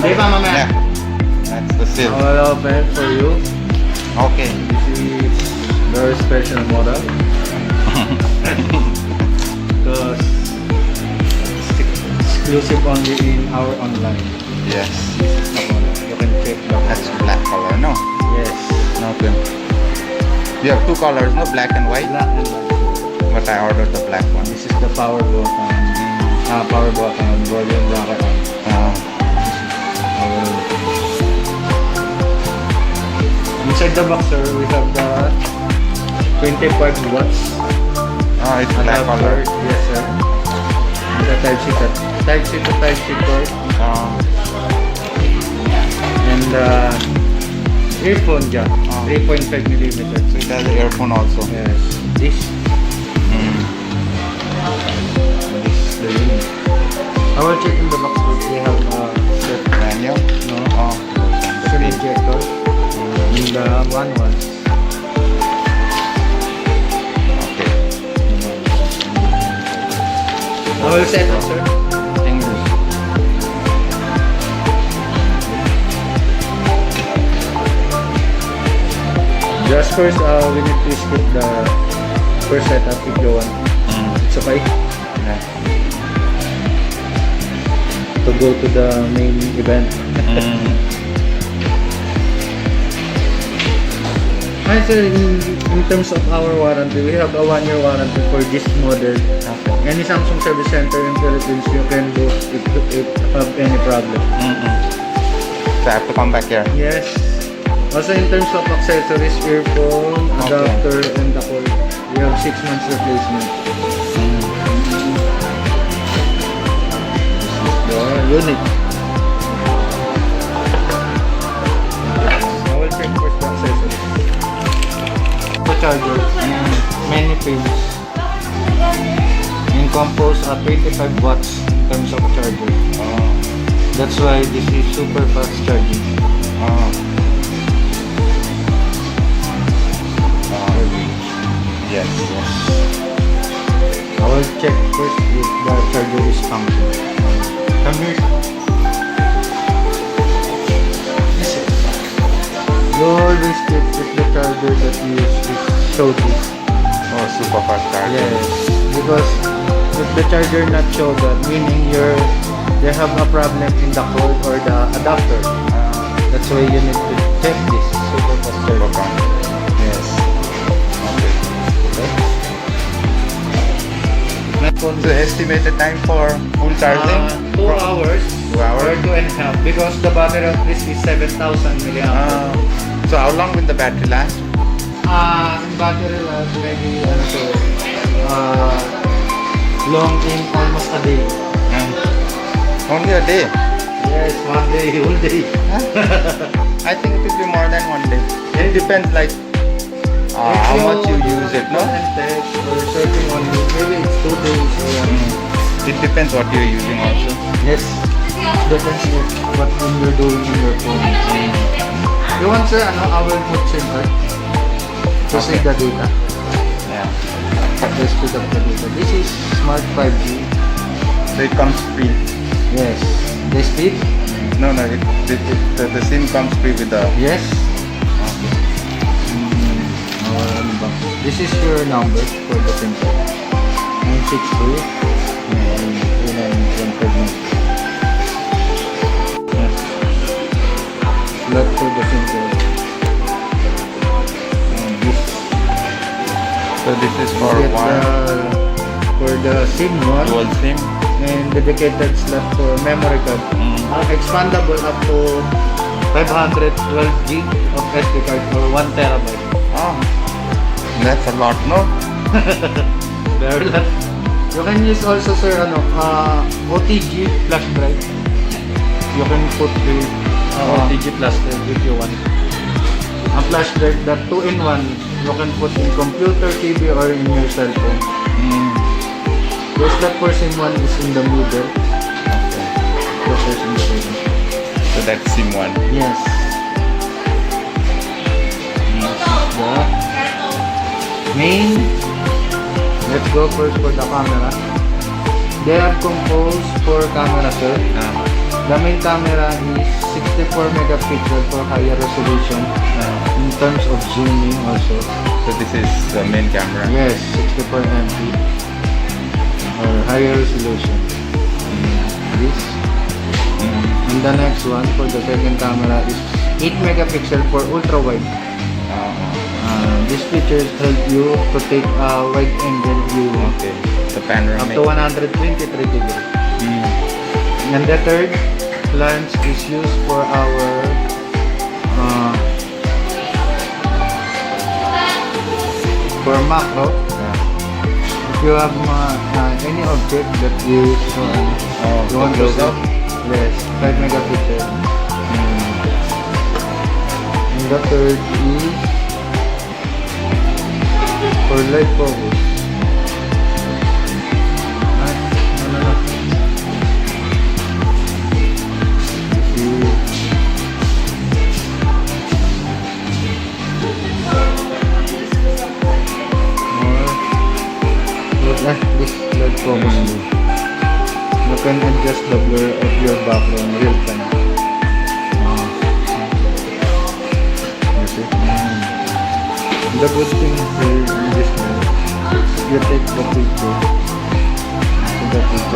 Di ba, mamaya? Yeah. That's the seal. I will open for you. Okay. This is very special model. Because exclusive only in our online. Yes. This is the model. You can check the That's black color, no? Yes. Okay. You have two colors, no? Black and white? Black and white. But I ordered the black one. This is the power button. Power button, volume rocker. Inside the box, sir, we have the 25 watts. Oh, it's black color. Yes, sir. And the Type-C to Type-C port. And earphone jack, 3.5 millimeters. So it has the earphone also. Yes. This. This is the unit. I will check in the box. We have set Manual? no, Oh. SIM injector. And the manual. Okay. I will set up, sir. English. Just first, we need to skip the first setup if you want. It's okay. Yeah. To go to the main event. Hi sir, in terms of our warranty, we have a 1-year warranty for this model. Okay. Any Samsung service center in Philippines, you can go if have any problem. So I have to come back here. Yes. Also in terms of accessories, earphone, adapter, and the cord, we have 6 months replacement. This is the unit. I will check first the accessories. The charger, many pins. Encompass 25 watts in terms of charger. That's why this is super fast charging. Yes. I will check first if the charger is functioning. Come here. You always check if the charger that you use is showing. Oh, super fast charger. Yes, because if the charger not show that, meaning they have a problem in the cord or the adapter. That's why you need to check this super fast charger. Yes. So the estimated time for full charging? 2 hours. 2 hours? Or 2.5 because the battery of this is 7,000 milliamp. So how long will the battery last? Battery last maybe long in almost a day. Only a day? Yes, 1 day, whole day. I think it will be more than 1 day. It depends like how much you use it, no? Text or searching on it, maybe it's 2 days or It depends what you're using also. Yes, depends what you're doing in your phone. You want sir, I will put SIM card to save the data. Yeah. The speed of the data. This is Smart 5G. So it comes free. Yes. The speed? No, the SIM comes free with the... Yes. This is your number for the SIM card. 962 and 3915. Yes. Slot for the SIM card. And this. So this is for Get one for the SIM one. dual SIM. And dedicated slot for memory card. Expandable up to 512 GB of SD card for 1 terabyte. Oh, that's a lot, no? Very lot. You can use also sir OTG flash drive. You can put the OTG flash drive if you want. A flash drive that 2-in-1 you can put in computer, TV or in your cell phone. The slot for SIM 1 is in the middle. Okay. Is in the middle. So that's SIM 1. Yes. The main. Let's go first for the camera. They have composed for camera sir. The main camera is 64 megapixel for higher resolution in terms of zooming also. So this is the main camera. Yes, 64 MP or higher resolution. This. And the next one for the second camera is 8 megapixel for ultra wide. This features help you to take a wide angle view. Okay. The Up panoramic. to 123 degrees. And the third lens is used for our for macro. If you have any object that you want to close up? yes, 5 megapixel. And the third is for light focus. No. This light focus. You can adjust the blur of your background real time. You see? The good thing here in this one, you take the picture.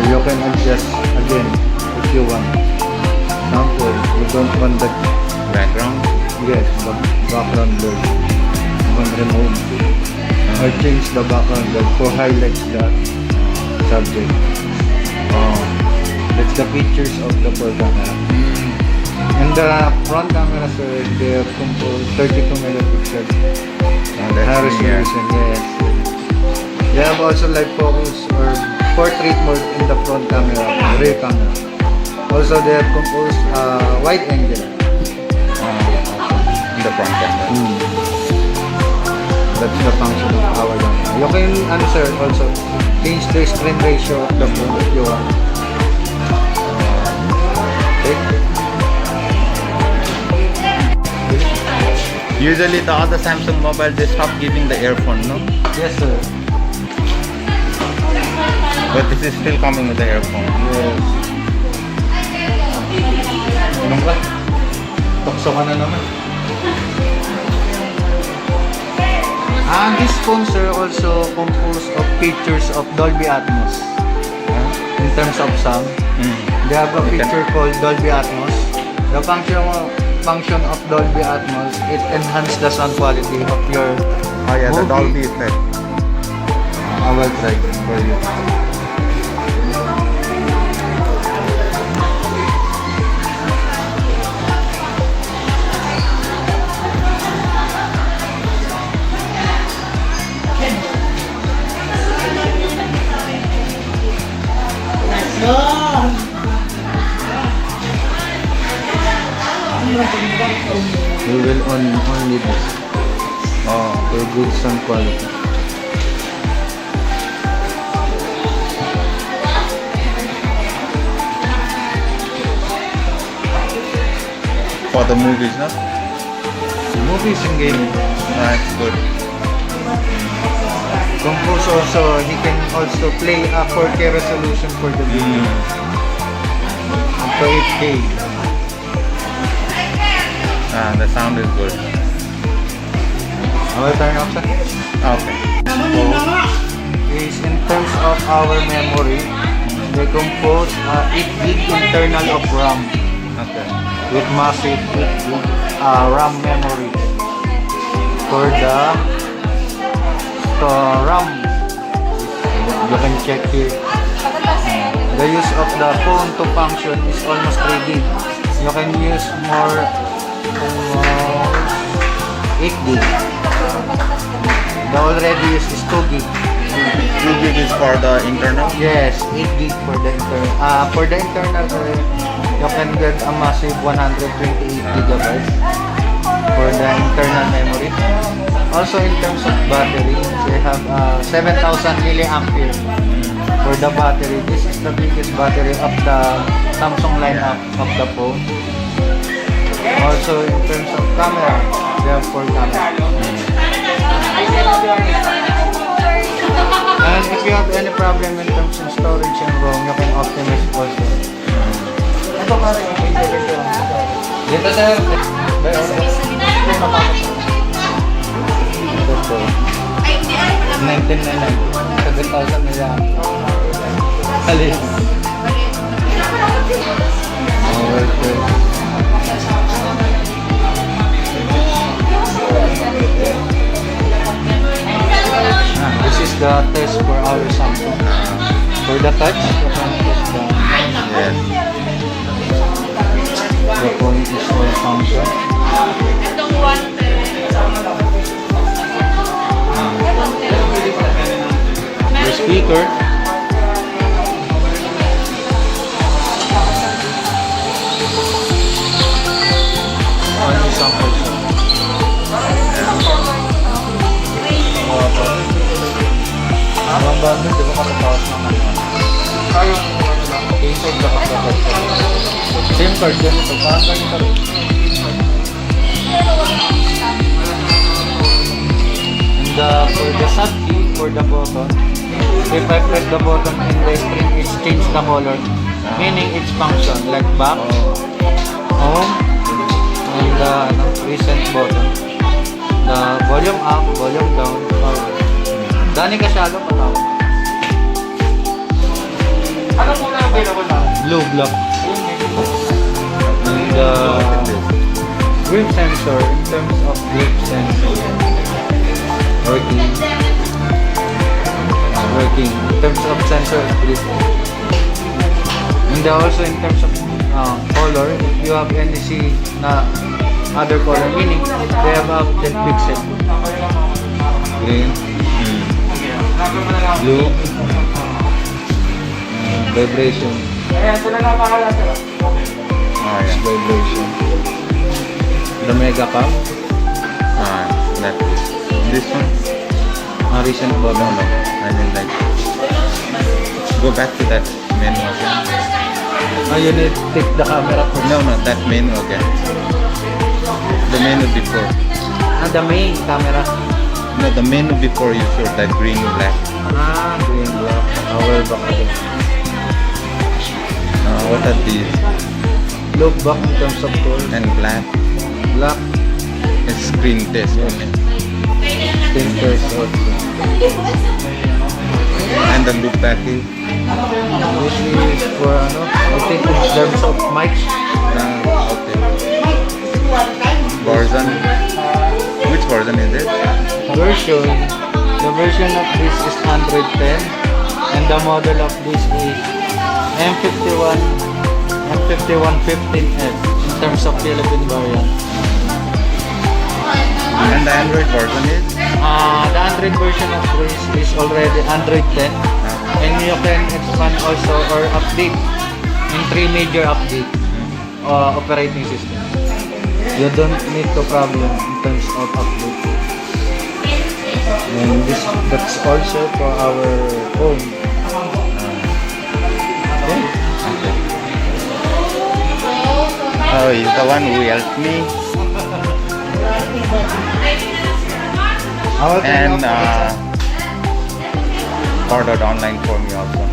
You can adjust again if you want. Example, you don't want the Background. yes, the background blur. You can remove or change the background blur to highlight the subject. That's the features of the full camera. And the front camera, sir, they are composed 32 megapixels. High resolution, yes. They have also light focus or portrait mode in the front camera, rear camera. Also, they have composed wide angle. In the front camera. That's the function of our camera. You can, sir, also change the screen ratio of the phone if you want. Okay. Usually the other Samsung mobile they stop giving the earphone, no? Yes, sir. But this is still coming with the earphone. Yes. Anong ba? Tukso ka na naman. This phone, sir, also composed of features of Dolby Atmos. In terms of sound, they have a feature called Dolby Atmos. The function of Dolby Atmos, it enhances the sound quality of your The movie. Dolby effect. I will try for you. We will only this for good sound quality. For the movies, no? Movies and gaming. That's good. Compose also, he can also play a 4K resolution for the video. Up to 8K. The sound is good. I will turn off, sir. Okay. Is in terms of our memory, they compose 8 gig internal of RAM Okay. with massive 8 gig RAM memory for the RAM. You can check here. The use of the phone to function is almost 3 gig. You can use more 8 gig. The already used is 2 gig. 2 gig is for the internal? Yes, 8 gig for the internal. For the internal, you can get a massive 128 gigabytes for the internal memory. Also, in terms of battery, they have 7,000 milliampere for the battery. This is the biggest battery of the Samsung lineup of the phone. Also, in terms of camera, they have 4 cameras. And if you have any problem in terms of storage and ROM, you can optimize also. Ito pare. Ito sir. May order. May mapapos. Ito. 19 na lang. 7,000 na yan. Alis. Okay. This is the test for our Samsung. For the touch, you can test the... Yes. The phone is all function. The speaker. Only sample siya. Ang banda, di ba katatawas naman? Case of the kapatid. SIM card din ito. Parang ganito rin. And for the sub key, for the button, if I press the button in the screen, it changes the color. Meaning its function, like back, home, and the recent button. The volume up, volume down, power. Dani ka shallow, patawag. Ano muna available na? Blue block. And grip sensor, in terms of grip sensor, working. In terms of sensor, grip. And also in terms of color, if you have any na other color, meaning they have up 10 pixel. Green, blue, vibration. Vibration. The mega cam. That this one. Recent button. No, I mean like go back to that menu again. You need to take the camera first. No, that menu again. The menu before. The main camera. No, the menu before you showed that green black. Green black. Well back again. What are these? Look back in terms of color. And black. Black. It's screen test only. Tinters also. And the look back is This is for I think in terms of mics. okay. Version. Which version is it? The version of this is 110 and the model of this is M51 15F in terms of Philippine variant. And the Android version is? The Android version of this is already Android 10 and you can expand also or update in 3 major update operating system. You don't need to problem in terms of update. And that's also for our phone. Oh, he's the one who helped me. And ordered online for me also.